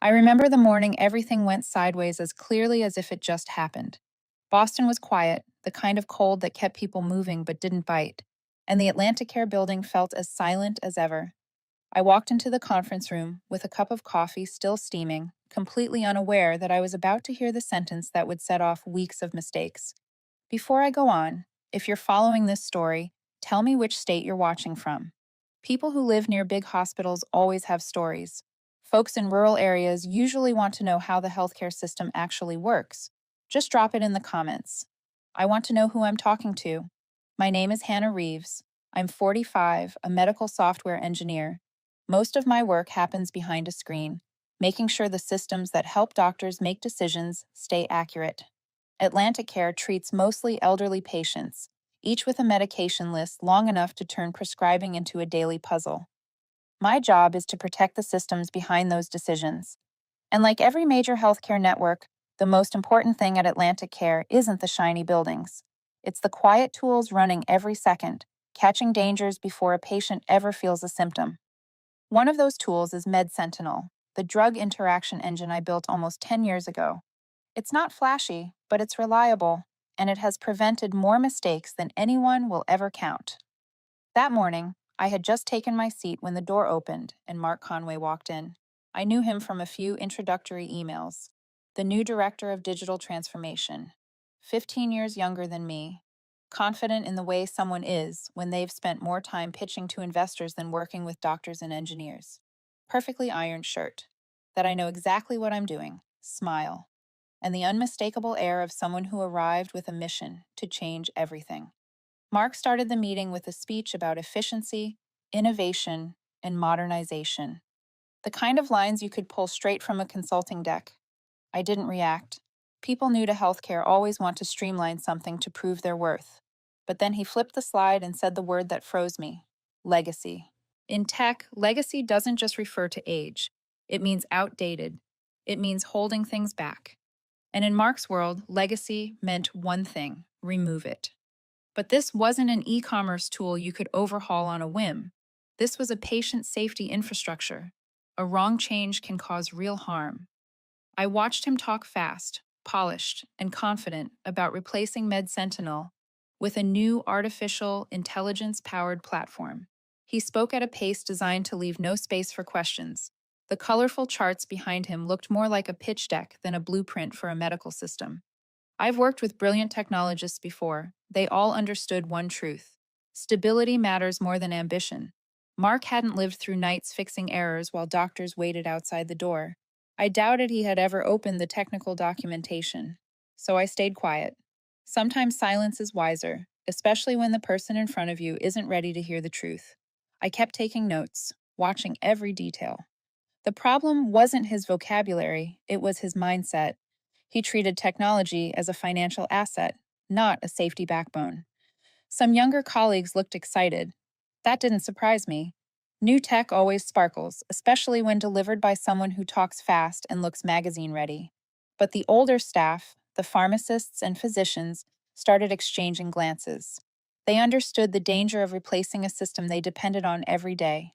I remember the morning everything went sideways as clearly as if it just happened. Boston was quiet, the kind of cold that kept people moving but didn't bite, and the AtlanticCare building felt as silent as ever. I walked into the conference room with a cup of coffee still steaming, completely unaware that I was about to hear the sentence that would set off weeks of mistakes. Before I go on, if you're following this story, tell me which state you're watching from. People who live near big hospitals always have stories. Folks in rural areas usually want to know how the healthcare system actually works. Just drop it in the comments. I want to know who I'm talking to. My name is Hannah Reeves. I'm 45, a medical software engineer. Most of my work happens behind a screen, making sure the systems that help doctors make decisions stay accurate. AtlanticCare treats mostly elderly patients, each with a medication list long enough to turn prescribing into a daily puzzle. My job is to protect the systems behind those decisions. And like every major healthcare network, the most important thing at AtlanticCare isn't the shiny buildings. It's the quiet tools running every second, catching dangers before a patient ever feels a symptom. One of those tools is MedSentinel, the drug interaction engine I built almost 10 years ago. It's not flashy, but it's reliable, and it has prevented more mistakes than anyone will ever count. That morning, I had just taken my seat when the door opened and Mark Conway walked in. I knew him from a few introductory emails. The new director of digital transformation, 15 years younger than me, confident in the way someone is when they've spent more time pitching to investors than working with doctors and engineers. Perfectly ironed shirt. That I know exactly what I'm doing. Smile. And the unmistakable air of someone who arrived with a mission to change everything. Mark started the meeting with a speech about efficiency, innovation, and modernization. The kind of lines you could pull straight from a consulting deck. I didn't react. People new to healthcare always want to streamline something to prove their worth. But then he flipped the slide and said the word that froze me: legacy. In tech, legacy doesn't just refer to age, it means outdated. It means holding things back. And in Mark's world, legacy meant one thing: remove it. But this wasn't an e commerce tool you could overhaul on a whim. This was a patient safety infrastructure. A wrong change can cause real harm. I watched him talk fast, polished, and confident about replacing MedSentinel with a new artificial intelligence powered platform. He spoke at a pace designed to leave no space for questions. The colorful charts behind him looked more like a pitch deck than a blueprint for a medical system. I've worked with brilliant technologists before. They all understood one truth: stability matters more than ambition. Mark hadn't lived through nights fixing errors while doctors waited outside the door. I doubted he had ever opened the technical documentation. So I stayed quiet. Sometimes silence is wiser, especially when the person in front of you isn't ready to hear the truth. I kept taking notes, watching every detail. The problem wasn't his vocabulary, it was his mindset. He treated technology as a financial asset, not a safety backbone. Some younger colleagues looked excited. That didn't surprise me. New tech always sparkles, especially when delivered by someone who talks fast and looks magazine ready. But the older staff, the pharmacists and physicians, started exchanging glances. They understood the danger of replacing a system they depended on every day.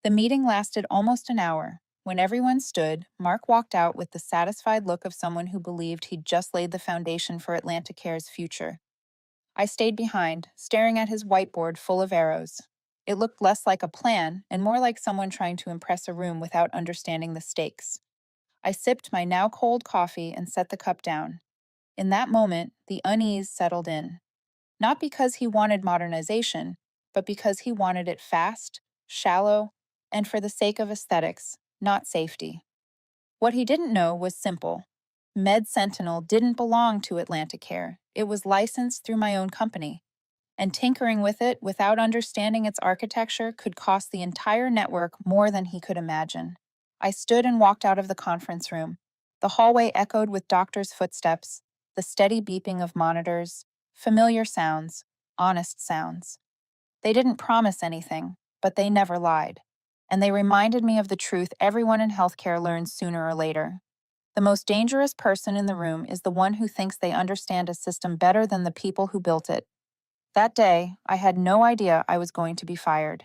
The meeting lasted almost an hour. When everyone stood, Mark walked out with the satisfied look of someone who believed he'd just laid the foundation for AtlanticCare's future. I stayed behind, staring at his whiteboard full of arrows. It looked less like a plan and more like someone trying to impress a room without understanding the stakes. I sipped my now cold coffee and set the cup down. In that moment, the unease settled in. Not because he wanted modernization, but because he wanted it fast, shallow, and for the sake of aesthetics, not safety. What he didn't know was simple. MedSentinel didn't belong to AtlanticCare. It was licensed through my own company. And tinkering with it without understanding its architecture could cost the entire network more than he could imagine. I stood and walked out of the conference room. The hallway echoed with doctors' footsteps, the steady beeping of monitors, familiar sounds, honest sounds. They didn't promise anything, but they never lied. And they reminded me of the truth everyone in healthcare learns sooner or later. The most dangerous person in the room is the one who thinks they understand a system better than the people who built it. That day, I had no idea I was going to be fired.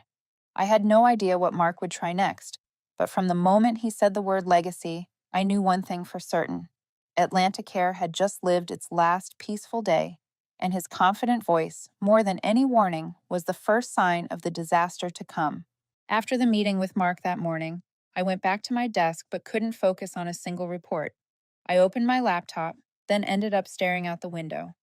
I had no idea what Mark would try next, but from the moment he said the word legacy, I knew one thing for certain. AtlanticCare had just lived its last peaceful day, and his confident voice, more than any warning, was the first sign of the disaster to come. After the meeting with Mark that morning, I went back to my desk but couldn't focus on a single report. I opened my laptop, then ended up staring out the window.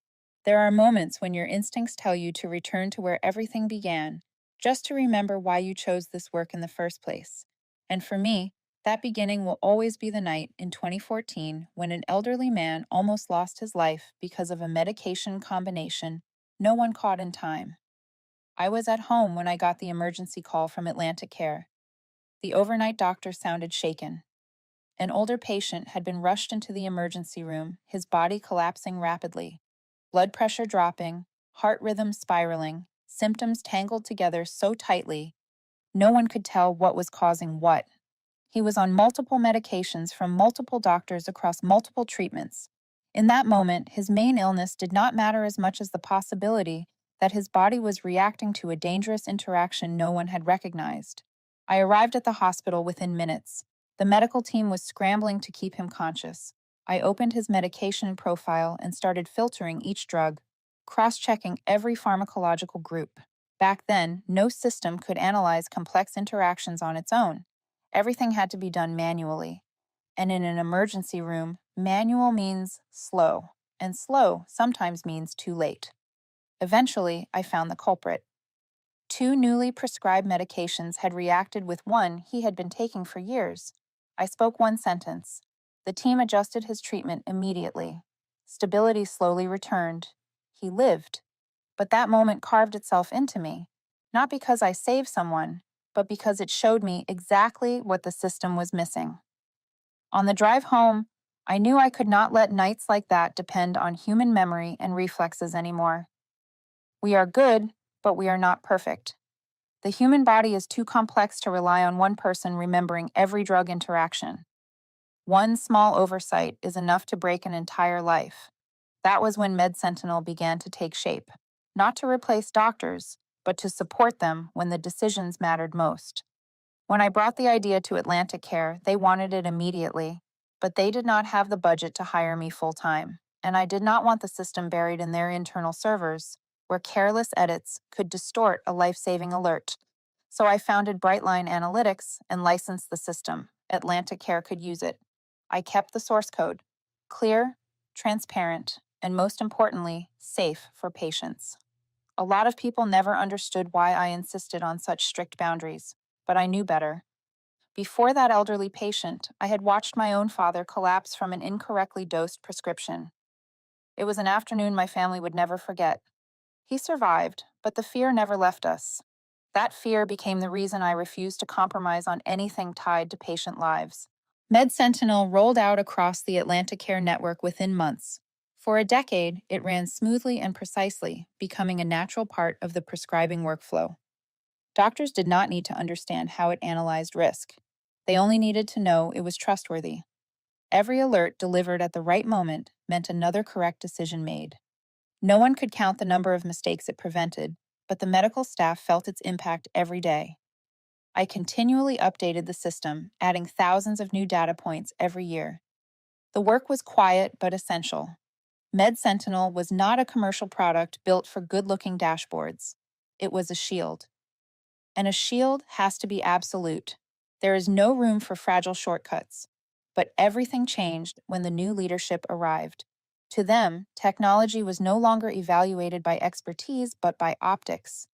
There are moments when your instincts tell you to return to where everything began, just to remember why you chose this work in the first place. And for me, that beginning will always be the night in 2014 when an elderly man almost lost his life because of a medication combination no one caught in time. I was at home when I got the emergency call from AtlanticCare. The overnight doctor sounded shaken. An older patient had been rushed into the emergency room, his body collapsing rapidly, blood pressure dropping, heart rhythm spiraling, symptoms tangled together so tightly, no one could tell what was causing what. He was on multiple medications from multiple doctors across multiple treatments. In that moment, his main illness did not matter as much as the possibility that his body was reacting to a dangerous interaction no one had recognized. I arrived at the hospital within minutes. The medical team was scrambling to keep him conscious. I opened his medication profile and started filtering each drug, cross-checking every pharmacological group. Back then, no system could analyze complex interactions on its own. Everything had to be done manually. And in an emergency room, manual means slow, and slow sometimes means too late. Eventually, I found the culprit. Two newly prescribed medications had reacted with one he had been taking for years. I spoke one sentence. The team adjusted his treatment immediately. Stability slowly returned. He lived. But that moment carved itself into me, not because I saved someone, but because it showed me exactly what the system was missing. On the drive home, I knew I could not let nights like that depend on human memory and reflexes anymore. We are good, but we are not perfect. The human body is too complex to rely on one person remembering every drug interaction. One small oversight is enough to break an entire life. That was when MedSentinel began to take shape, not to replace doctors, but to support them when the decisions mattered most. When I brought the idea to AtlanticCare, they wanted it immediately, but they did not have the budget to hire me full-time, and I did not want the system buried in their internal servers, where careless edits could distort a life-saving alert. So I founded Brightline Analytics and licensed the system. AtlanticCare could use it. I kept the source code, clear, transparent, and most importantly, safe for patients. A lot of people never understood why I insisted on such strict boundaries, but I knew better. Before that elderly patient, I had watched my own father collapse from an incorrectly dosed prescription. It was an afternoon my family would never forget. He survived, but the fear never left us. That fear became the reason I refused to compromise on anything tied to patient lives. MedSentinel rolled out across the AtlanticCare network within months. For a decade, it ran smoothly and precisely, becoming a natural part of the prescribing workflow. Doctors did not need to understand how it analyzed risk. They only needed to know it was trustworthy. Every alert delivered at the right moment meant another correct decision made. No one could count the number of mistakes it prevented, but the medical staff felt its impact every day. I continually updated the system, adding thousands of new data points every year. The work was quiet but essential. MedSentinel was not a commercial product built for good-looking dashboards. It was a shield. And a shield has to be absolute. There is no room for fragile shortcuts. But everything changed when the new leadership arrived. To them, technology was no longer evaluated by expertise but by optics.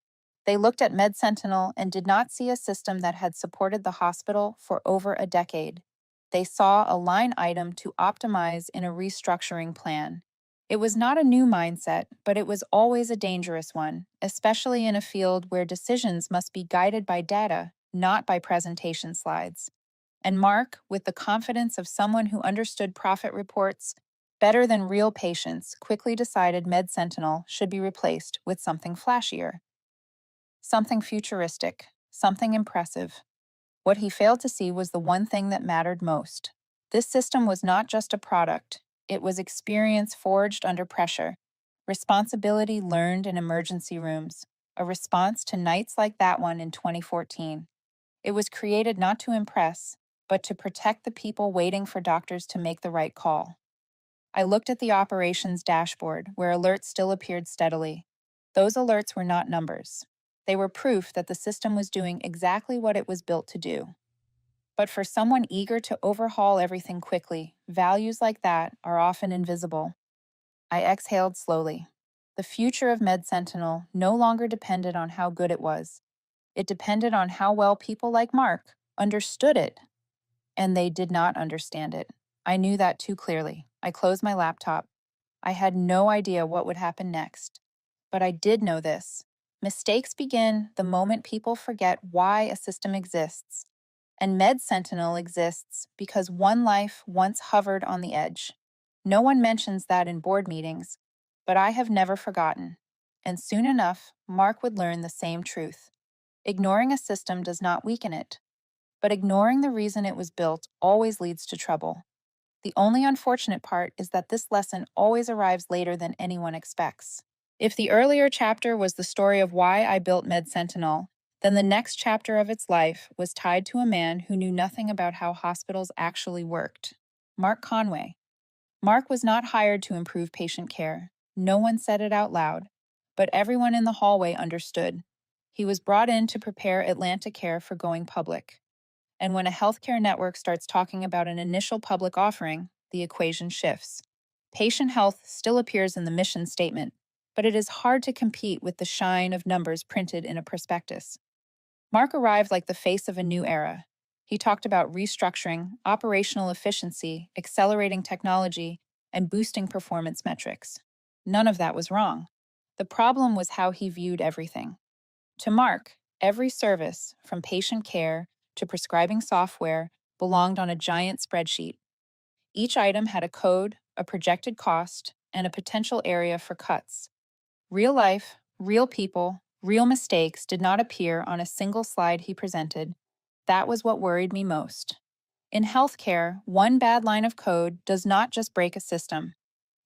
They looked at MedSentinel and did not see a system that had supported the hospital for over a decade. They saw a line item to optimize in a restructuring plan. It was not a new mindset, but it was always a dangerous one, especially in a field where decisions must be guided by data, not by presentation slides. And Mark, with the confidence of someone who understood profit reports better than real patients, quickly decided MedSentinel should be replaced with something flashier. Something futuristic, something impressive. What he failed to see was the one thing that mattered most. This system was not just a product, it was experience forged under pressure, responsibility learned in emergency rooms, a response to nights like that one in 2014. It was created not to impress, but to protect the people waiting for doctors to make the right call. I looked at the operations dashboard, where alerts still appeared steadily. Those alerts were not numbers. They were proof that the system was doing exactly what it was built to do. But for someone eager to overhaul everything quickly, values like that are often invisible. I exhaled slowly. The future of MedSentinel no longer depended on how good it was. It depended on how well people like Mark understood it. And they did not understand it. I knew that too clearly. I closed my laptop. I had no idea what would happen next. But I did know this. Mistakes begin the moment people forget why a system exists. And MedSentinel exists because one life once hovered on the edge. No one mentions that in board meetings, but I have never forgotten. And soon enough, Mark would learn the same truth. Ignoring a system does not weaken it, but ignoring the reason it was built always leads to trouble. The only unfortunate part is that this lesson always arrives later than anyone expects. If the earlier chapter was the story of why I built MedSentinel, then the next chapter of its life was tied to a man who knew nothing about how hospitals actually worked. Mark Conway. Mark was not hired to improve patient care. No one said it out loud, but everyone in the hallway understood. He was brought in to prepare AtlanticCare for going public. And when a healthcare network starts talking about an initial public offering, the equation shifts. Patient health still appears in the mission statement, but it is hard to compete with the shine of numbers printed in a prospectus. Mark arrived like the face of a new era. He talked about restructuring, operational efficiency, accelerating technology, and boosting performance metrics. None of that was wrong. The problem was how he viewed everything. To Mark, every service, from patient care to prescribing software, belonged on a giant spreadsheet. Each item had a code, a projected cost, and a potential area for cuts. Real life, real people, real mistakes did not appear on a single slide he presented. That was what worried me most. In healthcare, one bad line of code does not just break a system.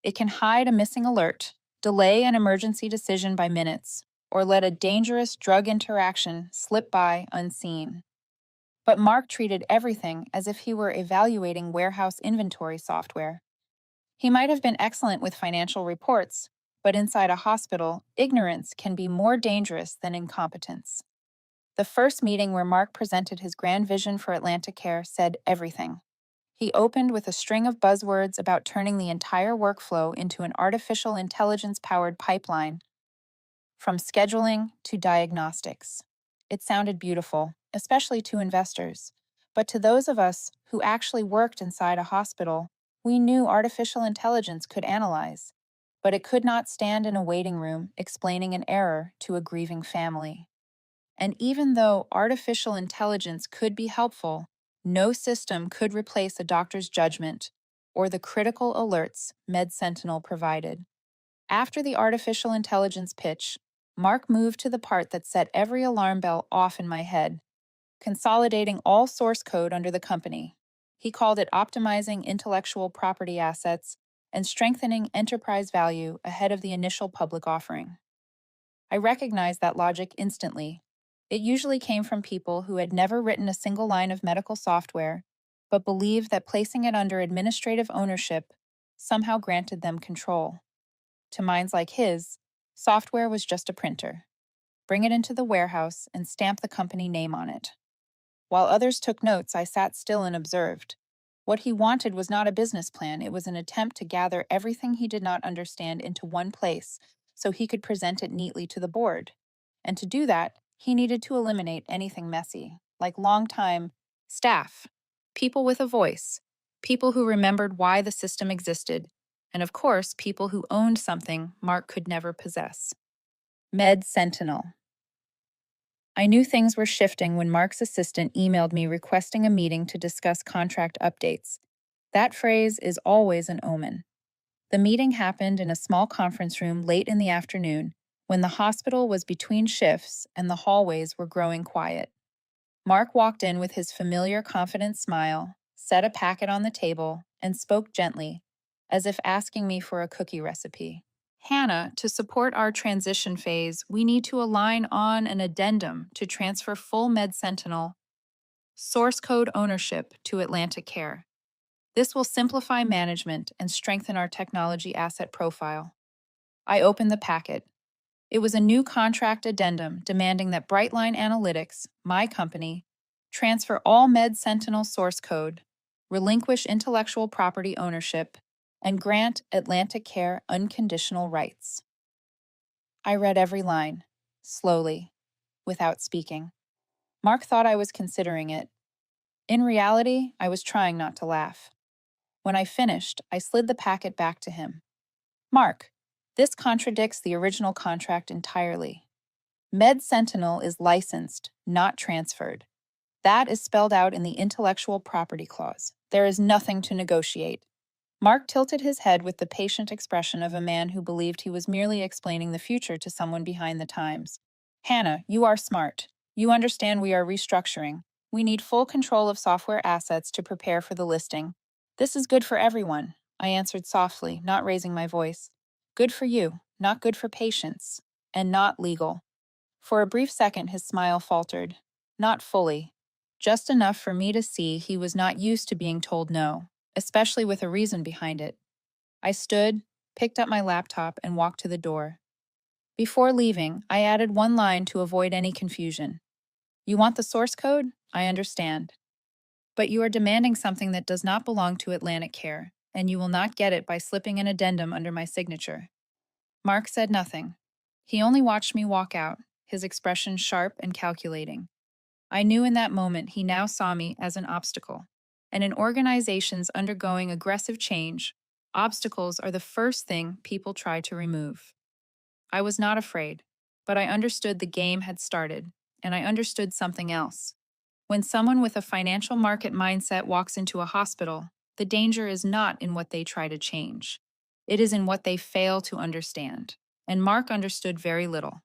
It can hide a missing alert, delay an emergency decision by minutes, or let a dangerous drug interaction slip by unseen. But Mark treated everything as if he were evaluating warehouse inventory software. He might have been excellent with financial reports, but inside a hospital, ignorance can be more dangerous than incompetence. The first meeting where Mark presented his grand vision for AtlanticCare said everything. He opened with a string of buzzwords about turning the entire workflow into an artificial intelligence-powered pipeline, from scheduling to diagnostics. It sounded beautiful, especially to investors. But to those of us who actually worked inside a hospital, we knew artificial intelligence could analyze, but it could not stand in a waiting room explaining an error to a grieving family. And even though artificial intelligence could be helpful, no system could replace a doctor's judgment or the critical alerts MedSentinel provided. After the artificial intelligence pitch, Mark moved to the part that set every alarm bell off in my head, consolidating all source code under the company. He called it optimizing intellectual property assets and strengthening enterprise value ahead of the initial public offering. I recognized that logic instantly. It usually came from people who had never written a single line of medical software, but believed that placing it under administrative ownership somehow granted them control. To minds like his, software was just a printer. Bring it into the warehouse and stamp the company name on it. While others took notes, I sat still and observed. What he wanted was not a business plan, it was an attempt to gather everything he did not understand into one place so he could present it neatly to the board. And to do that, he needed to eliminate anything messy, like long-time staff, people with a voice, people who remembered why the system existed, and of course, people who owned something Mark could never possess. MedSentinel. I knew things were shifting when Mark's assistant emailed me requesting a meeting to discuss contract updates. That phrase is always an omen. The meeting happened in a small conference room late in the afternoon, when the hospital was between shifts and the hallways were growing quiet. Mark walked in with his familiar confident smile, set a packet on the table, and spoke gently, as if asking me for a cookie recipe. Hannah, to support our transition phase, we need to align on an addendum to transfer full MedSentinel Source code ownership to AtlanticCare. This will simplify management and strengthen our technology asset profile. I opened the packet. It was a new contract addendum demanding that Brightline Analytics, my company, transfer all MedSentinel source code, relinquish intellectual property ownership, and grant AtlanticCare unconditional rights. I read every line, slowly, without speaking. Mark thought I was considering it. In reality, I was trying not to laugh. When I finished, I slid the packet back to him. Mark, this contradicts the original contract entirely. MedSentinel is licensed, not transferred. That is spelled out in the intellectual property clause. There is nothing to negotiate. Mark tilted his head with the patient expression of a man who believed he was merely explaining the future to someone behind the times. Hannah, you are smart. You understand we are restructuring. We need full control of software assets to prepare for the listing. This is good for everyone, I answered softly, not raising my voice. Good for you, not good for patients, and not legal. For a brief second, his smile faltered. Not fully. Just enough for me to see he was not used to being told no, especially with a reason behind it. I stood, picked up my laptop, and walked to the door. Before leaving, I added one line to avoid any confusion. You want the source code? I understand. But you are demanding something that does not belong to AtlanticCare, and you will not get it by slipping an addendum under my signature. Mark said nothing. He only watched me walk out, his expression sharp and calculating. I knew in that moment he now saw me as an obstacle. And in organizations undergoing aggressive change, obstacles are the first thing people try to remove. I was not afraid, but I understood the game had started, and I understood something else. When someone with a financial market mindset walks into a hospital, the danger is not in what they try to change. It is in what they fail to understand. And Mark understood very little.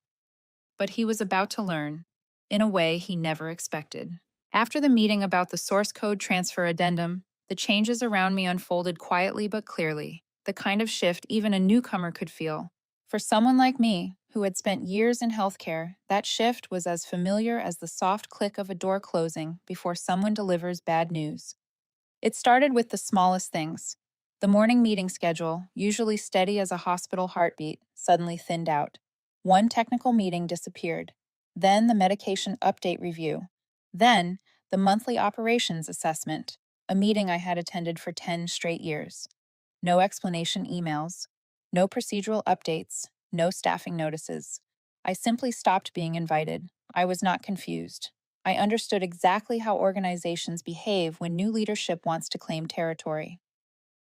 But he was about to learn, in a way he never expected. After the meeting about the source code transfer addendum, the changes around me unfolded quietly but clearly, the kind of shift even a newcomer could feel. For someone like me, who had spent years in healthcare, that shift was as familiar as the soft click of a door closing before someone delivers bad news. It started with the smallest things. The morning meeting schedule, usually steady as a hospital heartbeat, suddenly thinned out. One technical meeting disappeared. Then the medication update review. Then the monthly operations assessment, a meeting I had attended for 10 straight years. No explanation emails, no procedural updates, no staffing notices. I simply stopped being invited. I was not confused. I understood exactly how organizations behave when new leadership wants to claim territory.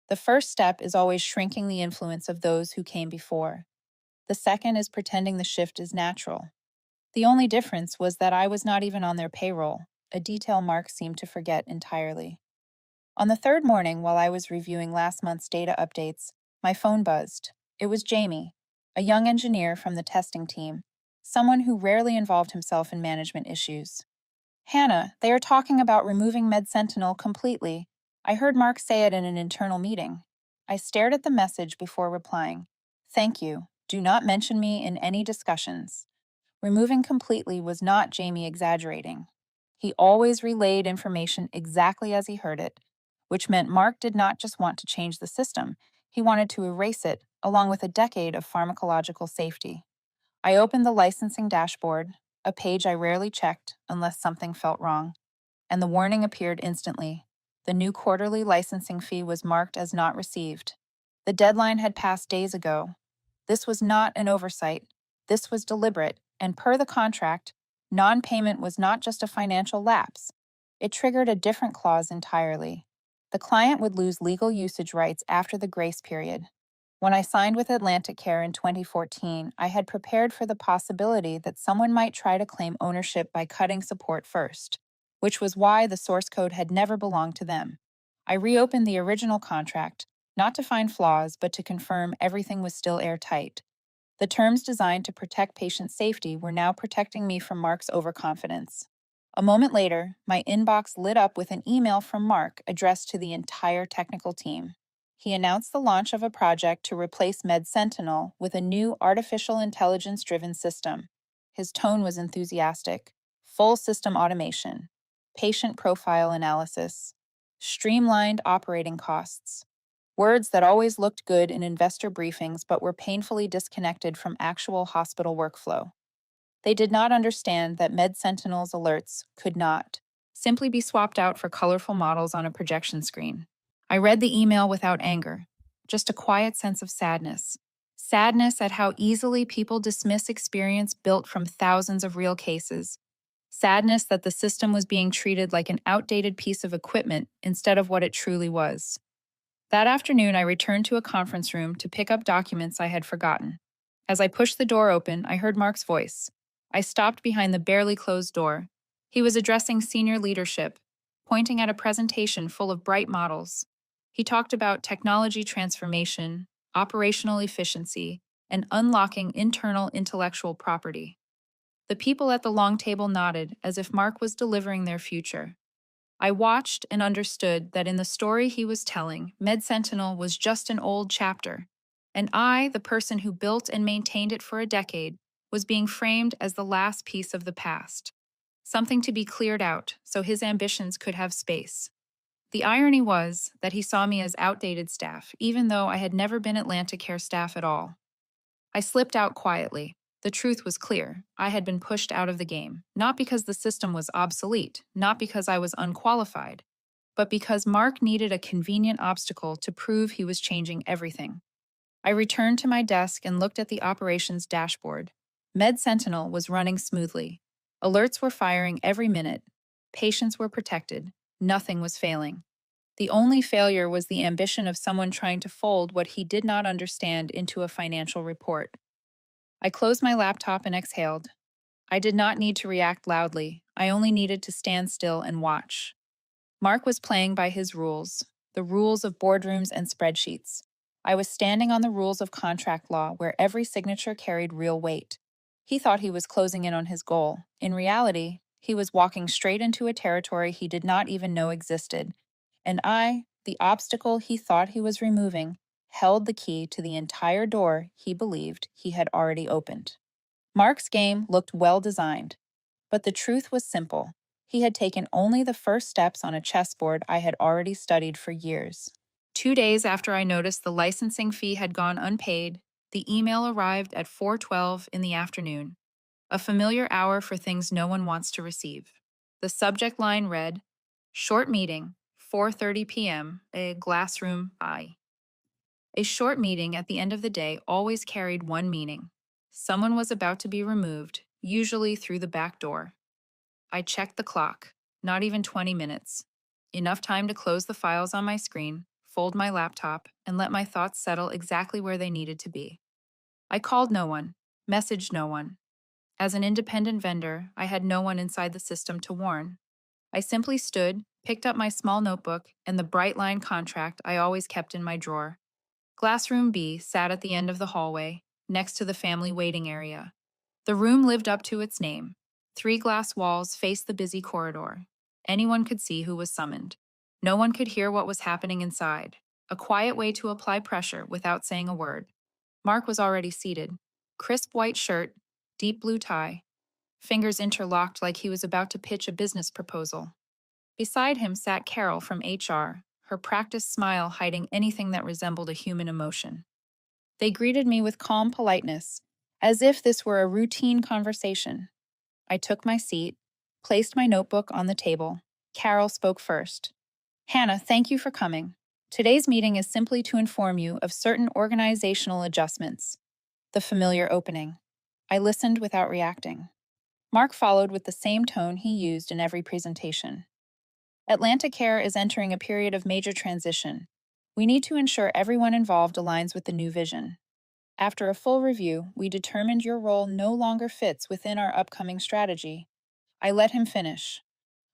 The first step is always shrinking the influence of those who came before. The second is pretending the shift is natural. The only difference was that I was not even on their payroll, a detail Mark seemed to forget entirely. On the third morning, while I was reviewing last month's data updates, my phone buzzed. It was Jamie, a young engineer from the testing team, someone who rarely involved himself in management issues. Hannah, they are talking about removing MedSentinel completely. I heard Mark say it in an internal meeting. I stared at the message before replying. Thank you. Do not mention me in any discussions. Removing completely was not Jamie exaggerating. He always relayed information exactly as he heard it, which meant Mark did not just want to change the system, he wanted to erase it, along with a decade of pharmacological safety. I opened the licensing dashboard, a page I rarely checked unless something felt wrong, and the warning appeared instantly. The new quarterly licensing fee was marked as not received. The deadline had passed days ago. This was not an oversight. This was deliberate, and per the contract, non-payment was not just a financial lapse. It triggered a different clause entirely. The client would lose legal usage rights after the grace period. When I signed with AtlanticCare in 2014, I had prepared for the possibility that someone might try to claim ownership by cutting support first, which was why the source code had never belonged to them. I reopened the original contract, not to find flaws, but to confirm everything was still airtight. The terms designed to protect patient safety were now protecting me from Mark's overconfidence. A moment later, my inbox lit up with an email from Mark addressed to the entire technical team. He announced the launch of a project to replace MedSentinel with a new artificial intelligence-driven system. His tone was enthusiastic. Full system automation. patient profile analysis, streamlined operating costs. Words that always looked good in investor briefings but were painfully disconnected from actual hospital workflow. They did not understand that MedSentinel's alerts could not simply be swapped out for colorful models on a projection screen. I read the email without anger, just a quiet sense of sadness. Sadness at how easily people dismiss experience built from thousands of real cases. Sadness that the system was being treated like an outdated piece of equipment instead of what it truly was. That afternoon, I returned to a conference room to pick up documents I had forgotten. As I pushed the door open, I heard Mark's voice. I stopped behind the barely closed door. He was addressing senior leadership, pointing at a presentation full of bright models. He talked about technology transformation, operational efficiency, and unlocking internal intellectual property. The people at the long table nodded as if Mark was delivering their future. I watched and understood that in the story he was telling, MedSentinel was just an old chapter, and I, the person who built and maintained it for a decade, was being framed as the last piece of the past, something to be cleared out so his ambitions could have space. The irony was that he saw me as outdated staff, even though I had never been AtlanticCare staff at all. I slipped out quietly. The truth was clear. I had been pushed out of the game, not because the system was obsolete, not because I was unqualified, but because Mark needed a convenient obstacle to prove he was changing everything. I returned to my desk and looked at the operations dashboard. MedSentinel was running smoothly. Alerts were firing every minute. Patients were protected. Nothing was failing. The only failure was the ambition of someone trying to fold what he did not understand into a financial report. I closed my laptop and exhaled. I did not need to react loudly. I only needed to stand still and watch. Mark was playing by his rules, the rules of boardrooms and spreadsheets. I was standing on the rules of contract law where every signature carried real weight. He thought he was closing in on his goal. In reality, he was walking straight into a territory he did not even know existed. And I, the obstacle he thought he was removing, held the key to the entire door he believed he had already opened. Mark's game looked well designed, but the truth was simple. He had taken only the first steps on a chessboard I had already studied for years. 2 days after I noticed the licensing fee had gone unpaid, the email arrived at 4:12 in the afternoon, a familiar hour for things no one wants to receive. The subject line read, "Short meeting, 4:30 p.m., a glass room I." A short meeting at the end of the day always carried one meaning. Someone was about to be removed, usually through the back door. I checked the clock, not even 20 minutes. Enough time to close the files on my screen, fold my laptop, and let my thoughts settle exactly where they needed to be. I called no one, messaged no one. As an independent vendor, I had no one inside the system to warn. I simply stood, picked up my small notebook, and the bright line contract I always kept in my drawer. Glassroom B sat at the end of the hallway, next to the family waiting area. The room lived up to its name. 3 glass walls faced the busy corridor. Anyone could see who was summoned. No one could hear what was happening inside. A quiet way to apply pressure without saying a word. Mark was already seated. Crisp white shirt, deep blue tie, fingers interlocked like he was about to pitch a business proposal. Beside him sat Carol from HR, her practiced smile hiding anything that resembled a human emotion. They greeted me with calm politeness, as if this were a routine conversation. I took my seat, placed my notebook on the table. Carol spoke first. "Hannah, thank you for coming. Today's meeting is simply to inform you of certain organizational adjustments." The familiar opening. I listened without reacting. Mark followed with the same tone he used in every presentation. "AtlanticCare is entering a period of major transition. We need to ensure everyone involved aligns with the new vision. After a full review, we determined your role no longer fits within our upcoming strategy." I let him finish.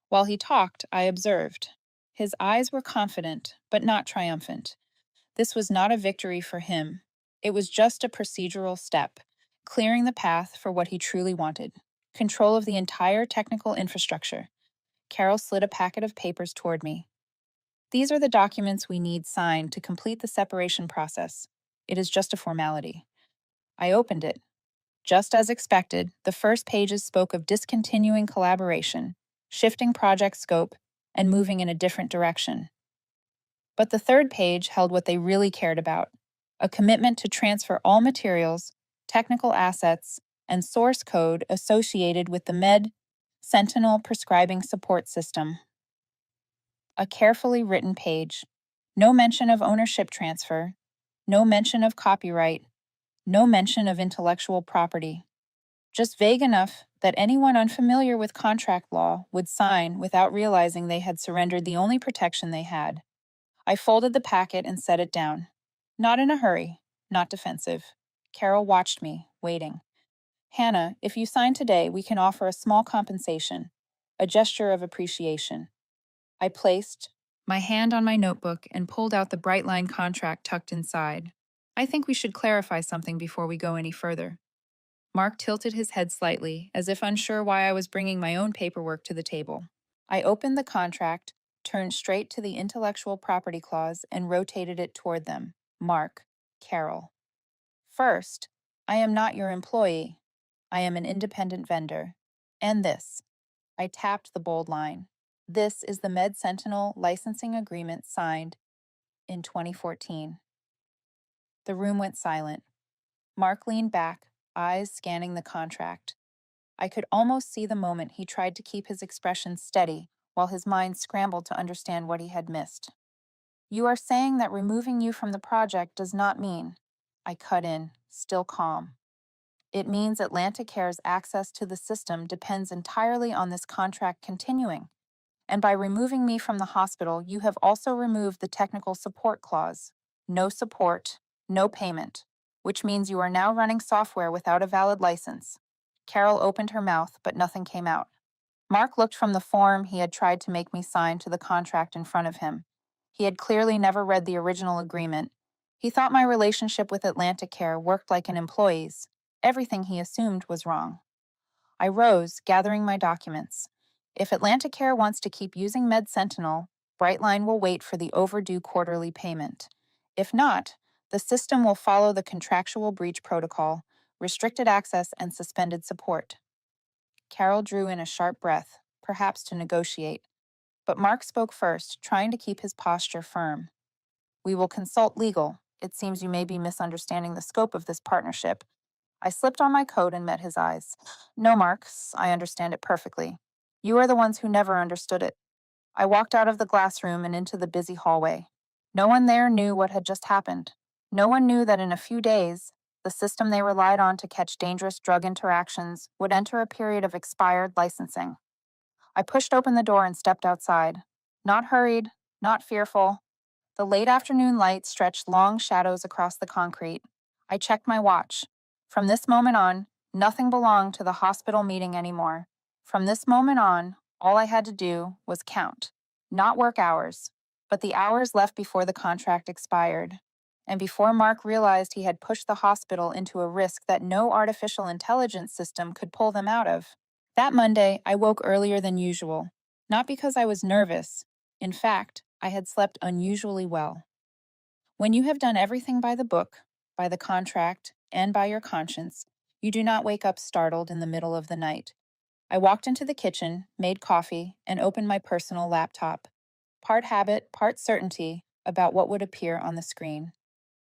While he talked, I observed. His eyes were confident, but not triumphant. This was not a victory for him. It was just a procedural step, clearing the path for what he truly wanted: control of the entire technical infrastructure. Carol slid a packet of papers toward me. "These are the documents we need signed to complete the separation process. It is just a formality." I opened it. Just as expected, the first pages spoke of discontinuing collaboration, shifting project scope, and moving in a different direction. But the third page held what they really cared about: a commitment to transfer all materials, technical assets, and source code associated with the Sentinel prescribing support system. A carefully written page. No mention of ownership transfer, no mention of copyright, no mention of intellectual property. Just vague enough that anyone unfamiliar with contract law would sign without realizing they had surrendered the only protection they had. I folded the packet and set it down. Not in a hurry, not defensive. Carol watched me, waiting. Hannah, if you sign today, we can offer a small compensation, a gesture of appreciation. I placed my hand on my notebook and pulled out the bright line contract tucked inside. I think we should clarify something before we go any further. Mark tilted his head slightly, as if unsure why I was bringing my own paperwork to the table. I opened the contract, turned straight to the intellectual property clause, and rotated it toward them. Mark, Carol. First, I am not your employee. I am an independent vendor. And this. I tapped the bold line. This is the Sentinel licensing agreement signed in 2014. The room went silent. Mark leaned back, eyes scanning the contract. I could almost see the moment he tried to keep his expression steady while his mind scrambled to understand what he had missed. You are saying that removing you from the project does not mean, I cut in, still calm. It means AtlanticCare's access to the system depends entirely on this contract continuing. And by removing me from the hospital, you have also removed the technical support clause. No support, no payment, which means you are now running software without a valid license. Carol opened her mouth, but nothing came out. Mark looked from the form he had tried to make me sign to the contract in front of him. He had clearly never read the original agreement. He thought my relationship with AtlanticCare worked like an employee's. Everything he assumed was wrong. I rose, gathering my documents. If AtlanticCare wants to keep using Sentinel, Brightline will wait for the overdue quarterly payment. If not, the system will follow the contractual breach protocol, restricted access, and suspended support. Carol drew in a sharp breath, perhaps to negotiate. But Mark spoke first, trying to keep his posture firm. We will consult legal. It seems you may be misunderstanding the scope of this partnership. I slipped on my coat and met his eyes. No, Marks, I understand it perfectly. You are the ones who never understood it. I walked out of the glass room and into the busy hallway. No one there knew what had just happened. No one knew that in a few days, the system they relied on to catch dangerous drug interactions would enter a period of expired licensing. I pushed open the door and stepped outside. Not hurried, not fearful. The late afternoon light stretched long shadows across the concrete. I checked my watch. From this moment on, nothing belonged to the hospital meeting anymore. From this moment on, all I had to do was count. Not work hours, but the hours left before the contract expired. And before Mark realized he had pushed the hospital into a risk that no artificial intelligence system could pull them out of. That Monday, I woke earlier than usual. Not because I was nervous. In fact, I had slept unusually well. When you have done everything by the book, by the contract, and by your conscience, you do not wake up startled in the middle of the night. I walked into the kitchen, made coffee, and opened my personal laptop. Part habit, part certainty about what would appear on the screen.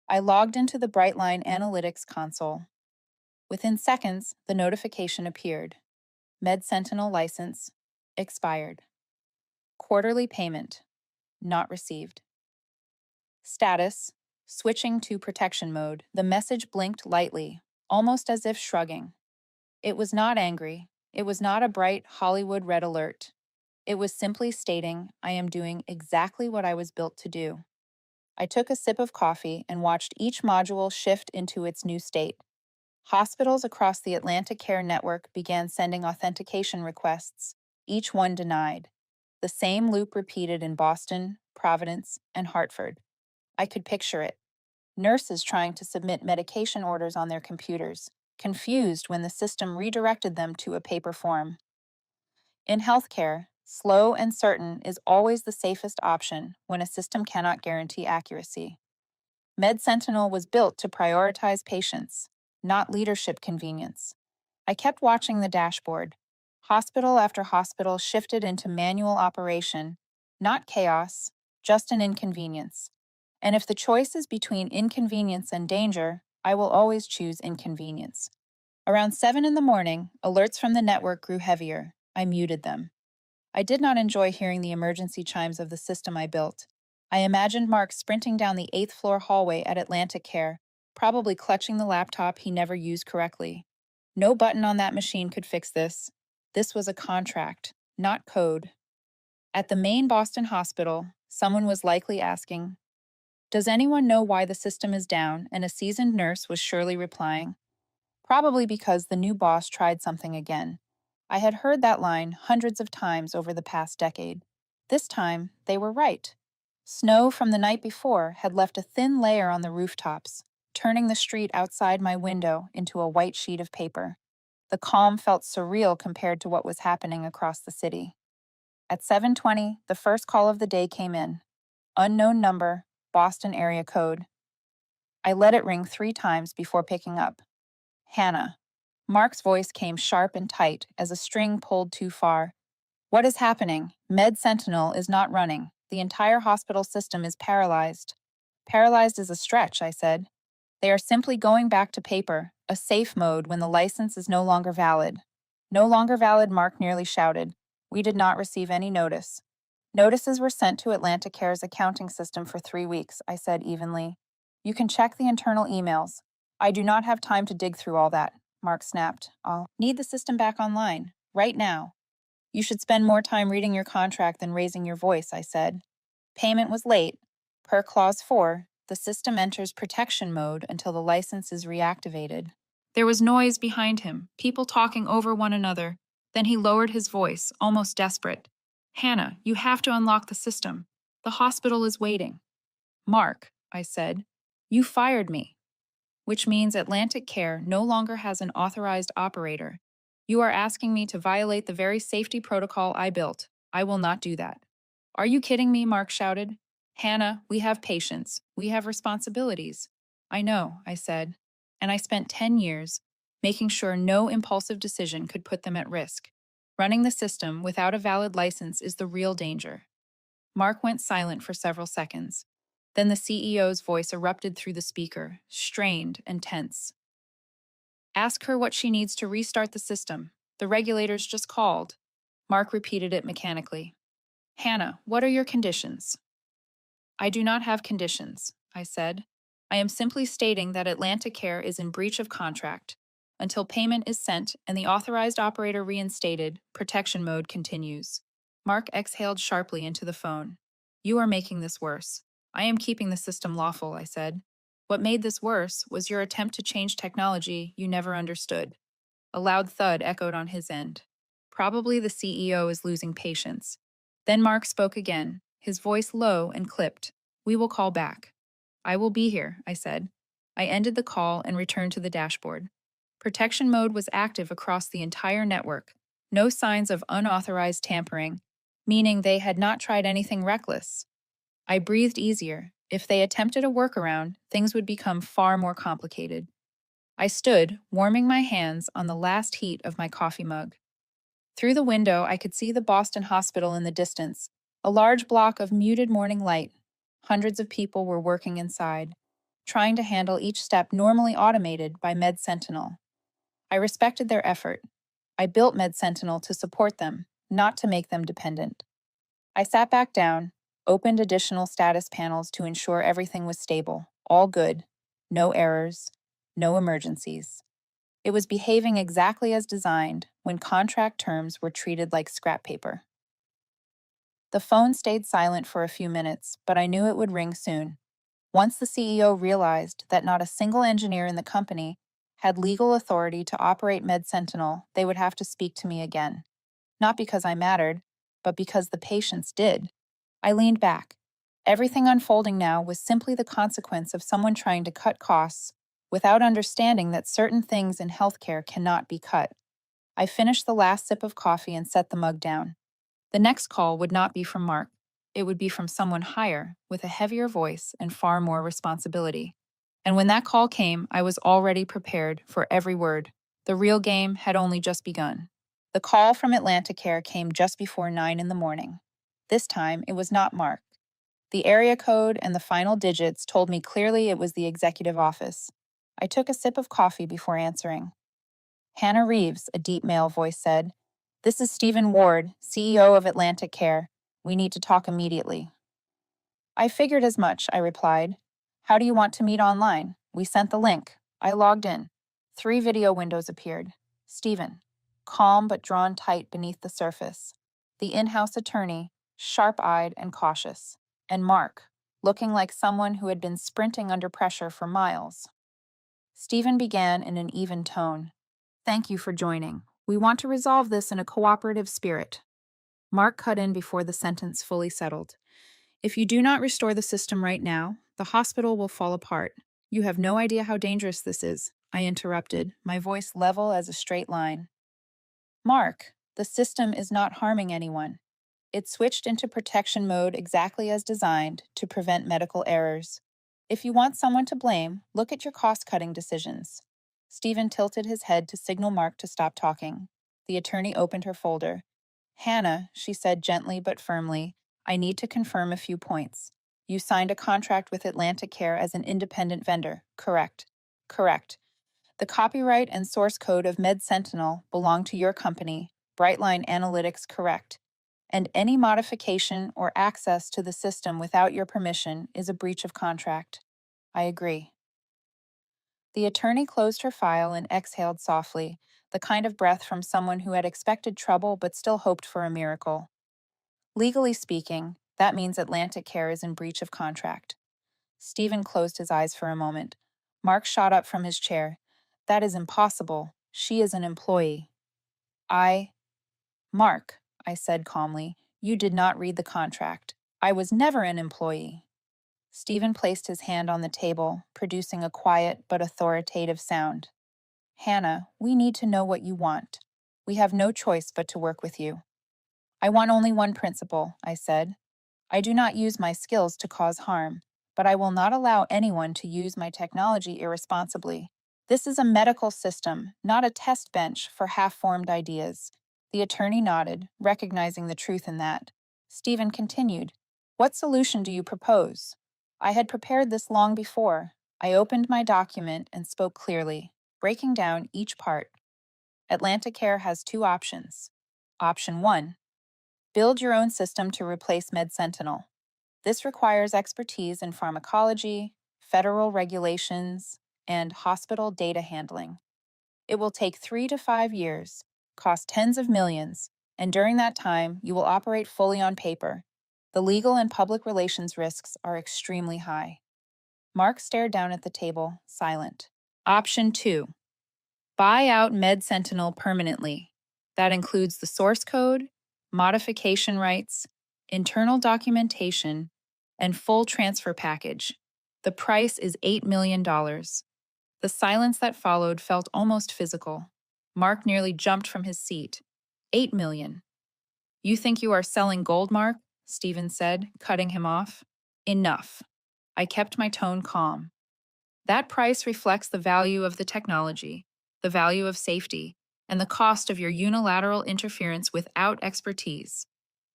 I logged into the Brightline Analytics console. Within seconds, the notification appeared. Sentinel license, expired. Quarterly payment, not received. Status, switching to protection mode. The message blinked lightly, almost as if shrugging. It was not angry. It was not a bright Hollywood red alert. It was simply stating, I am doing exactly what I was built to do. I took a sip of coffee and watched each module shift into its new state. Hospitals across the AtlanticCare network began sending authentication requests, each one denied. The same loop repeated in Boston, Providence, and Hartford. I could picture it. Nurses trying to submit medication orders on their computers, confused when the system redirected them to a paper form. In healthcare, slow and certain is always the safest option when a system cannot guarantee accuracy. Sentinel was built to prioritize patients, not leadership convenience. I kept watching the dashboard. Hospital after hospital shifted into manual operation, not chaos, just an inconvenience. And if the choice is between inconvenience and danger, I will always choose inconvenience. Around 7 in the morning, alerts from the network grew heavier. I muted them. I did not enjoy hearing the emergency chimes of the system I built. I imagined Mark sprinting down the 8th floor hallway at AtlanticCare, probably clutching the laptop he never used correctly. No button on that machine could fix this. This was a contract, not code. At the main Boston hospital, someone was likely asking, "Does anyone know why the system is down?" And a seasoned nurse was surely replying, "Probably because the new boss tried something again." I had heard that line hundreds of times over the past decade. This time, they were right. Snow from the night before had left a thin layer on the rooftops, turning the street outside my window into a white sheet of paper. The calm felt surreal compared to what was happening across the city. At 7:20, the first call of the day came in. Unknown number, Boston area code. I let it ring 3 times before picking up. Hannah. Mark's voice came sharp and tight as a string pulled too far. "What is happening? Med Sentinel is not running. The entire hospital system is paralyzed." "Paralyzed is a stretch," I said. "They are simply going back to paper, a safe mode when the license is no longer valid." "No longer valid," Mark nearly shouted. "We did not receive any notice." "Notices were sent to AtlanticCare's accounting system for 3 weeks," I said evenly. "You can check the internal emails." "I do not have time to dig through all that," Mark snapped. "I'll need the system back online, right now." "You should spend more time reading your contract than raising your voice," I said. "Payment was late. Per Clause 4, the system enters protection mode until the license is reactivated." There was noise behind him, people talking over one another. Then he lowered his voice, almost desperate. "Hannah, you have to unlock the system. The hospital is waiting." "Mark," I said, "you fired me." "Which means Atlantic Care no longer has an authorized operator. You are asking me to violate the very safety protocol I built. I will not do that." "Are you kidding me?" Mark shouted. "Hannah, we have patients. We have responsibilities." "I know," I said, "and I spent 10 years making sure no impulsive decision could put them at risk. Running the system without a valid license is the real danger." Mark went silent for several seconds. Then the CEO's voice erupted through the speaker, strained and tense. "Ask her what she needs to restart the system. The regulators just called." Mark repeated it mechanically. "Hannah, what are your conditions?" "I do not have conditions," I said. "I am simply stating that AtlanticCare is in breach of contract. Until payment is sent and the authorized operator reinstated, protection mode continues." Mark exhaled sharply into the phone. "You are making this worse." "I am keeping the system lawful," I said. "What made this worse was your attempt to change technology you never understood." A loud thud echoed on his end. Probably the CEO is losing patience. Then Mark spoke again, his voice low and clipped. "We will call back." "I will be here," I said. I ended the call and returned to the dashboard. Protection mode was active across the entire network. No signs of unauthorized tampering, meaning they had not tried anything reckless. I breathed easier. If they attempted a workaround, things would become far more complicated. I stood, warming my hands on the last heat of my coffee mug. Through the window, I could see the Boston Hospital in the distance, a large block of muted morning light. Hundreds of people were working inside, trying to handle each step normally automated by Med Sentinel. I respected their effort. I built Med Sentinel to support them, not to make them dependent. I sat back down, opened additional status panels to ensure everything was stable, all good, no errors, no emergencies. It was behaving exactly as designed when contract terms were treated like scrap paper. The phone stayed silent for a few minutes, but I knew it would ring soon. Once the CEO realized that not a single engineer in the company had legal authority to operate Med Sentinel, they would have to speak to me again. Not because I mattered, but because the patients did. I leaned back. Everything unfolding now was simply the consequence of someone trying to cut costs without understanding that certain things in healthcare cannot be cut. I finished the last sip of coffee and set the mug down. The next call would not be from Mark. It would be from someone higher, with a heavier voice and far more responsibility. And when that call came, I was already prepared for every word. The real game had only just begun. The call from AtlanticCare came just before 9 in the morning. This time, it was not Mark. The area code and the final digits told me clearly it was the executive office. I took a sip of coffee before answering. Hannah Reeves, a deep male voice said. This is Stephen Ward, CEO of AtlanticCare. We need to talk immediately. I figured as much, I replied. How do you want to meet online? We sent the link. I logged in. 3 video windows appeared. Stephen, calm but drawn tight beneath the surface. The in-house attorney, sharp-eyed and cautious. And Mark, looking like someone who had been sprinting under pressure for miles. Stephen began in an even tone. Thank you for joining. We want to resolve this in a cooperative spirit. Mark cut in before the sentence fully settled. If you do not restore the system right now, the hospital will fall apart. You have no idea how dangerous this is, I interrupted, my voice level as a straight line. Mark, the system is not harming anyone. It switched into protection mode exactly as designed to prevent medical errors. If you want someone to blame, look at your cost-cutting decisions. Stephen tilted his head to signal Mark to stop talking. The attorney opened her folder. Hannah, she said gently but firmly, I need to confirm a few points. You signed a contract with AtlanticCare as an independent vendor, correct? Correct. The copyright and source code of MedSentinel belong to your company, Brightline Analytics, correct? And any modification or access to the system without your permission is a breach of contract. I agree. The attorney closed her file and exhaled softly, the kind of breath from someone who had expected trouble but still hoped for a miracle. Legally speaking, that means AtlanticCare is in breach of contract. Stephen closed his eyes for a moment. Mark shot up from his chair. That is impossible. She is an employee. Mark, I said calmly, you did not read the contract. I was never an employee. Stephen placed his hand on the table, producing a quiet but authoritative sound. Hannah, we need to know what you want. We have no choice but to work with you. I want only one principle, I said. I do not use my skills to cause harm, but I will not allow anyone to use my technology irresponsibly. This is a medical system, not a test bench for half-formed ideas. The attorney nodded, recognizing the truth in that. Stephen continued, What solution do you propose? I had prepared this long before. I opened my document and spoke clearly, breaking down each part. AtlanticCare has 2 options. Option 1. Build your own system to replace MedSentinel. This requires expertise in pharmacology, federal regulations, and hospital data handling. It will take 3 to 5 years, cost tens of millions, and during that time, you will operate fully on paper. The legal and public relations risks are extremely high. Mark stared down at the table, silent. Option 2. Buy out MedSentinel permanently. That includes the source code, modification rights, internal documentation, and full transfer package. The price is $8 million. The silence that followed felt almost physical. Mark nearly jumped from his seat. $8 million. You think you are selling gold, Mark? Stephen said, cutting him off. Enough. I kept my tone calm. That price reflects the value of the technology, the value of safety, and the cost of your unilateral interference without expertise.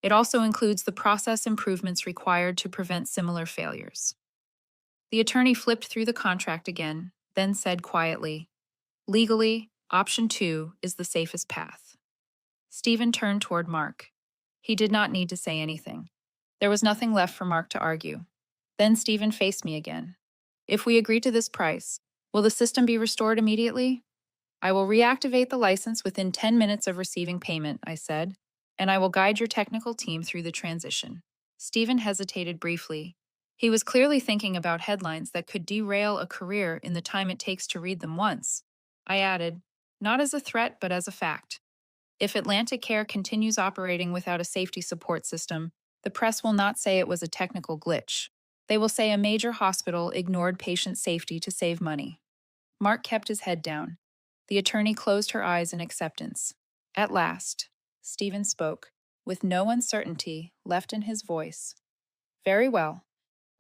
It also includes the process improvements required to prevent similar failures. The attorney flipped through the contract again, then said quietly, Legally, option 2 is the safest path. Stephen turned toward Mark. He did not need to say anything. There was nothing left for Mark to argue. Then Stephen faced me again. If we agree to this price, will the system be restored immediately? I will reactivate the license within 10 minutes of receiving payment, I said, and I will guide your technical team through the transition. Stephen hesitated briefly. He was clearly thinking about headlines that could derail a career in the time it takes to read them once. I added, not as a threat, but as a fact. If AtlanticCare continues operating without a safety support system, the press will not say it was a technical glitch. They will say a major hospital ignored patient safety to save money. Mark kept his head down. The attorney closed her eyes in acceptance. At last, Stephen spoke, with no uncertainty left in his voice. Very well.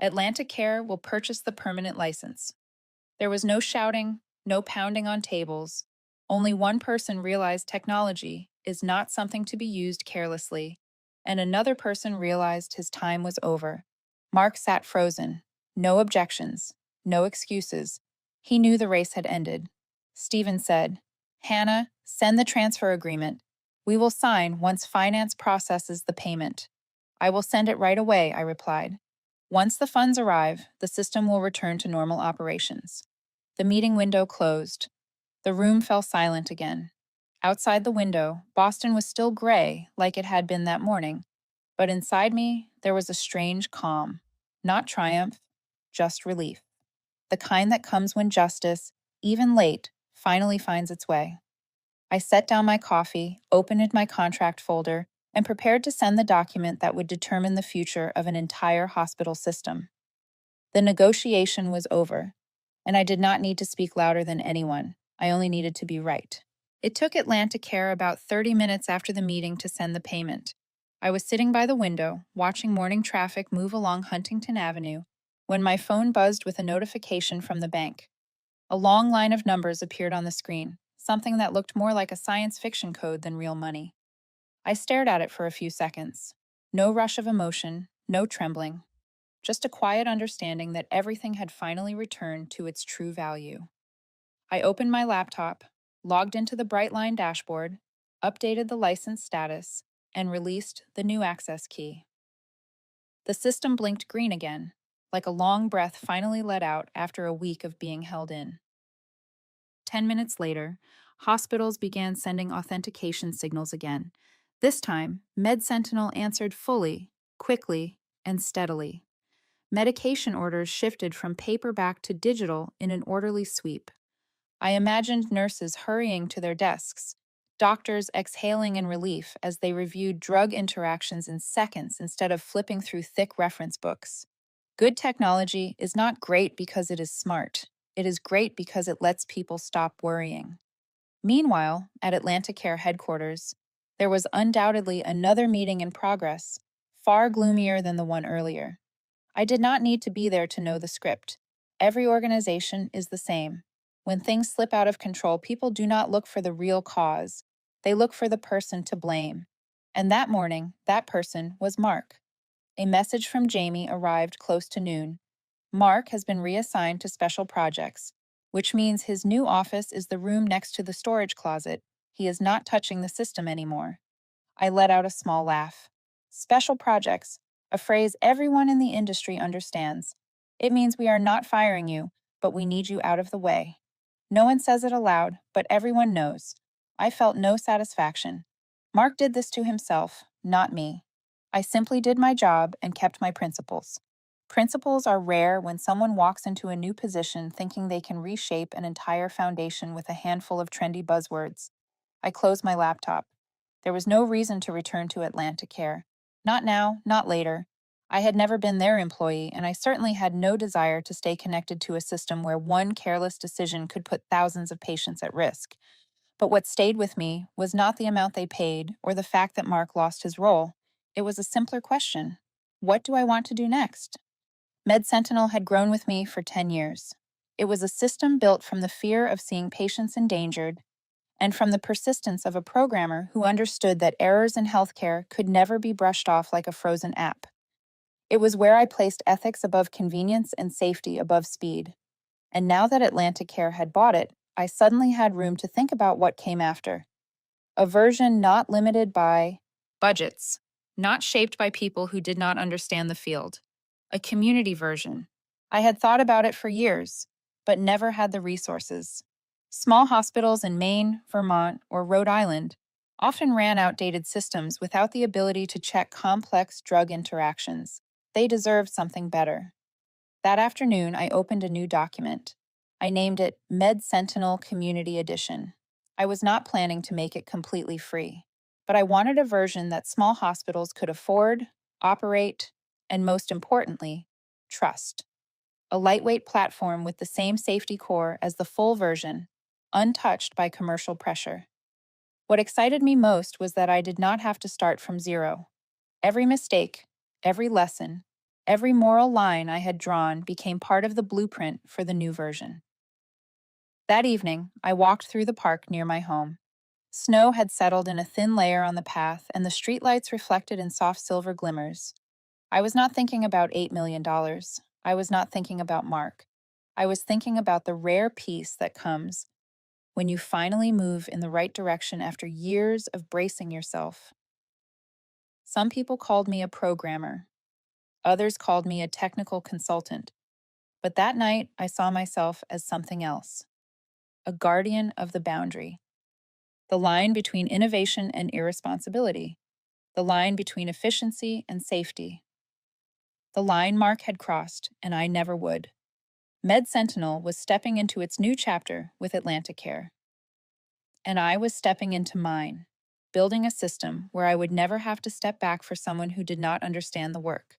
AtlanticCare will purchase the permanent license. There was no shouting, no pounding on tables. Only one person realized technology, is not something to be used carelessly, and another person realized his time was over. Mark sat frozen. No objections, no excuses. He knew the race had ended. Stephen said, "Hannah, send the transfer agreement. We will sign once finance processes the payment." "I will send it right away," I replied. "Once the funds arrive, the system will return to normal operations." The meeting window closed. The room fell silent again. Outside the window, Boston was still gray, like it had been that morning, but inside me, there was a strange calm. Not triumph, just relief. The kind that comes when justice, even late, finally finds its way. I set down my coffee, opened my contract folder, and prepared to send the document that would determine the future of an entire hospital system. The negotiation was over, and I did not need to speak louder than anyone. I only needed to be right. It took AtlanticCare about 30 minutes after the meeting to send the payment. I was sitting by the window, watching morning traffic move along Huntington Avenue, when my phone buzzed with a notification from the bank. A long line of numbers appeared on the screen, something that looked more like a science fiction code than real money. I stared at it for a few seconds. No rush of emotion, no trembling, just a quiet understanding that everything had finally returned to its true value. I opened my laptop, logged into the Brightline dashboard, updated the license status, and released the new access key. The system blinked green again, like a long breath finally let out after a week of being held in. 10 minutes later, hospitals began sending authentication signals again. This time, MedSentinel answered fully, quickly, and steadily. Medication orders shifted from paperback to digital in an orderly sweep. I imagined nurses hurrying to their desks, doctors exhaling in relief as they reviewed drug interactions in seconds instead of flipping through thick reference books. Good technology is not great because it is smart. It is great because it lets people stop worrying. Meanwhile, at AtlanticCare headquarters, there was undoubtedly another meeting in progress, far gloomier than the one earlier. I did not need to be there to know the script. Every organization is the same. When things slip out of control, people do not look for the real cause. They look for the person to blame. And that morning, that person was Mark. A message from Jamie arrived close to noon. Mark has been reassigned to special projects, which means his new office is the room next to the storage closet. He is not touching the system anymore. I let out a small laugh. Special projects, a phrase everyone in the industry understands. It means we are not firing you, but we need you out of the way. No one says it aloud, but everyone knows. I felt no satisfaction. Mark did this to himself, not me. I simply did my job and kept my principles. Principles are rare when someone walks into a new position thinking they can reshape an entire foundation with a handful of trendy buzzwords. I closed my laptop. There was no reason to return to AtlanticCare. Not now, not later. I had never been their employee, and I certainly had no desire to stay connected to a system where one careless decision could put thousands of patients at risk. But what stayed with me was not the amount they paid or the fact that Mark lost his role. It was a simpler question. What do I want to do next? MedSentinel had grown with me for 10 years. It was a system built from the fear of seeing patients endangered and from the persistence of a programmer who understood that errors in healthcare could never be brushed off like a frozen app. It was where I placed ethics above convenience and safety above speed. And now that AtlanticCare had bought it, I suddenly had room to think about what came after. A version not limited by budgets, not shaped by people who did not understand the field. A community version. I had thought about it for years, but never had the resources. Small hospitals in Maine, Vermont, or Rhode Island often ran outdated systems without the ability to check complex drug interactions. They deserved something better. That afternoon, I opened a new document. I named it MedSentinel Community Edition. I was not planning to make it completely free, but I wanted a version that small hospitals could afford, operate, and most importantly, trust. A lightweight platform with the same safety core as the full version, untouched by commercial pressure. What excited me most was that I did not have to start from zero. Every mistake, every lesson, every moral line I had drawn became part of the blueprint for the new version. That evening, I walked through the park near my home. Snow had settled in a thin layer on the path, and the streetlights reflected in soft silver glimmers. I was not thinking about $8 million. I was not thinking about Mark. I was thinking about the rare peace that comes when you finally move in the right direction after years of bracing yourself. Some people called me a programmer, others called me a technical consultant, but that night I saw myself as something else, a guardian of the boundary, the line between innovation and irresponsibility, the line between efficiency and safety, the line Mark had crossed, and I never would. Med Sentinel was stepping into its new chapter with AtlanticCare, and I was stepping into mine, building a system where I would never have to step back for someone who did not understand the work.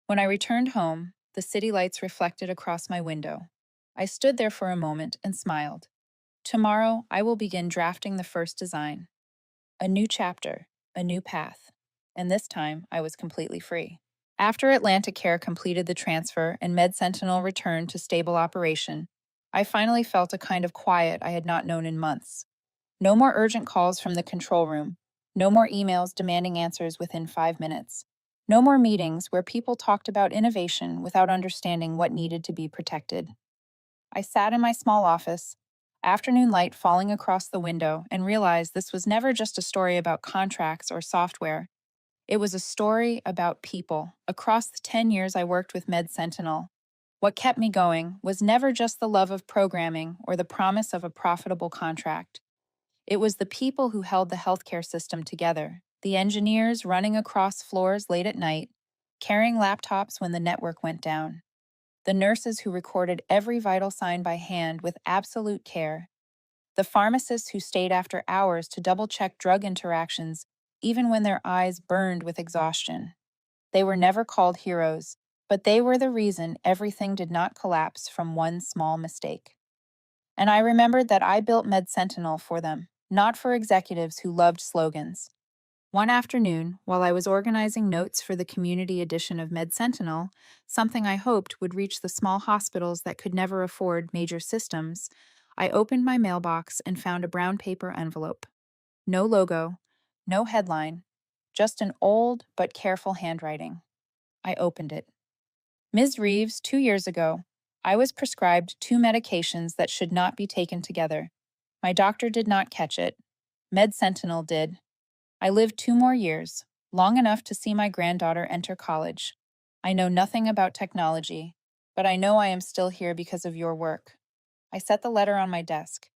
When I returned home, the city lights reflected across my window. I stood there for a moment and smiled. Tomorrow, I will begin drafting the first design. A new chapter, a new path. And this time, I was completely free. After AtlanticCare completed the transfer and Med Sentinel returned to stable operation, I finally felt a kind of quiet I had not known in months. No more urgent calls from the control room. No more emails demanding answers within 5 minutes. No more meetings where people talked about innovation without understanding what needed to be protected. I sat in my small office, afternoon light falling across the window, and realized this was never just a story about contracts or software. It was a story about people. Across the 10 years I worked with Med Sentinel, what kept me going was never just the love of programming or the promise of a profitable contract. It was the people who held the healthcare system together, the engineers running across floors late at night, carrying laptops when the network went down, the nurses who recorded every vital sign by hand with absolute care, the pharmacists who stayed after hours to double-check drug interactions even when their eyes burned with exhaustion. They were never called heroes, but they were the reason everything did not collapse from one small mistake. And I remembered that I built Med Sentinel for them, not for executives who loved slogans. One afternoon, while I was organizing notes for the community edition of Med Sentinel, something I hoped would reach the small hospitals that could never afford major systems, I opened my mailbox and found a brown paper envelope. No logo, no headline, just an old but careful handwriting. I opened it. Ms. Reeves, 2 years ago, I was prescribed 2 medications that should not be taken together. My doctor did not catch it. Med Sentinel did. I lived 2 more years, long enough to see my granddaughter enter college. I know nothing about technology, but I know I am still here because of your work. I set the letter on my desk.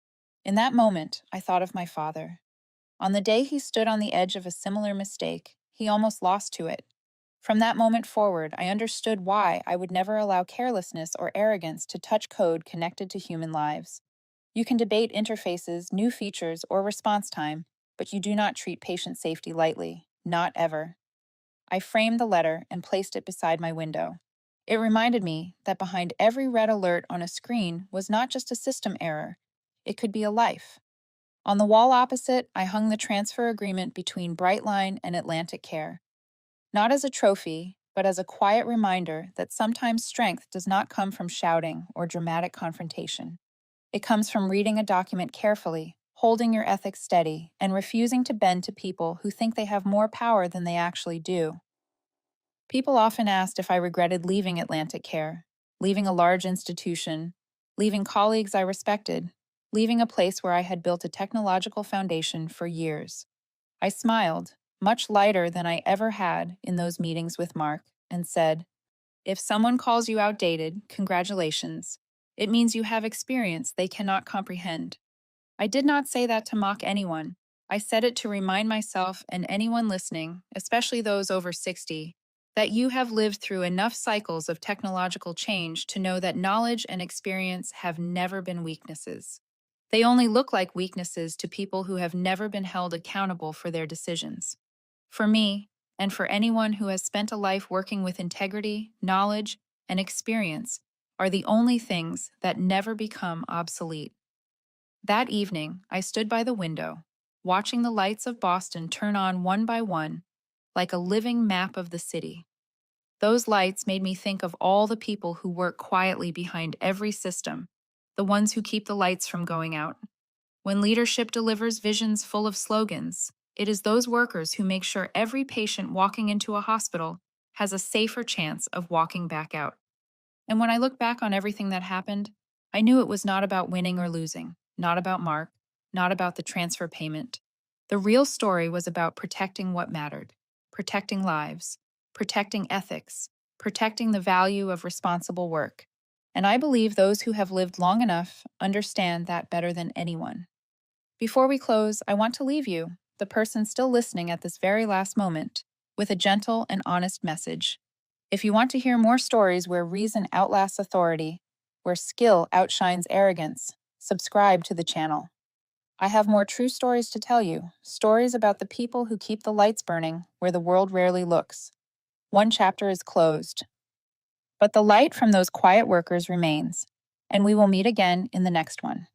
In that moment, I thought of my father. On the day he stood on the edge of a similar mistake, he almost lost to it. From that moment forward, I understood why I would never allow carelessness or arrogance to touch code connected to human lives. You can debate interfaces, new features, or response time, but you do not treat patient safety lightly. Not ever. I framed the letter and placed it beside my window. It reminded me that behind every red alert on a screen was not just a system error, it could be a life. On the wall opposite, I hung the transfer agreement between Brightline and AtlanticCare. Not as a trophy, but as a quiet reminder that sometimes strength does not come from shouting or dramatic confrontation. It comes from reading a document carefully, holding your ethics steady, and refusing to bend to people who think they have more power than they actually do. People often asked if I regretted leaving AtlanticCare, leaving a large institution, leaving colleagues I respected, leaving a place where I had built a technological foundation for years. I smiled, much lighter than I ever had in those meetings with Mark, and said, "If someone calls you outdated, congratulations. It means you have experience they cannot comprehend." I did not say that to mock anyone. I said it to remind myself and anyone listening, especially those over 60, that you have lived through enough cycles of technological change to know that knowledge and experience have never been weaknesses. They only look like weaknesses to people who have never been held accountable for their decisions. For me, and for anyone who has spent a life working with integrity, knowledge, and experience, are the only things that never become obsolete. That evening, I stood by the window, watching the lights of Boston turn on one by one, like a living map of the city. Those lights made me think of all the people who work quietly behind every system, the ones who keep the lights from going out. When leadership delivers visions full of slogans, it is those workers who make sure every patient walking into a hospital has a safer chance of walking back out. And when I look back on everything that happened, I knew it was not about winning or losing, not about Mark, not about the transfer payment. The real story was about protecting what mattered, protecting lives, protecting ethics, protecting the value of responsible work. And I believe those who have lived long enough understand that better than anyone. Before we close, I want to leave you, the person still listening at this very last moment, with a gentle and honest message. If you want to hear more stories where reason outlasts authority, where skill outshines arrogance, subscribe to the channel. I have more true stories to tell you, stories about the people who keep the lights burning where the world rarely looks. One chapter is closed, but the light from those quiet workers remains, and we will meet again in the next one.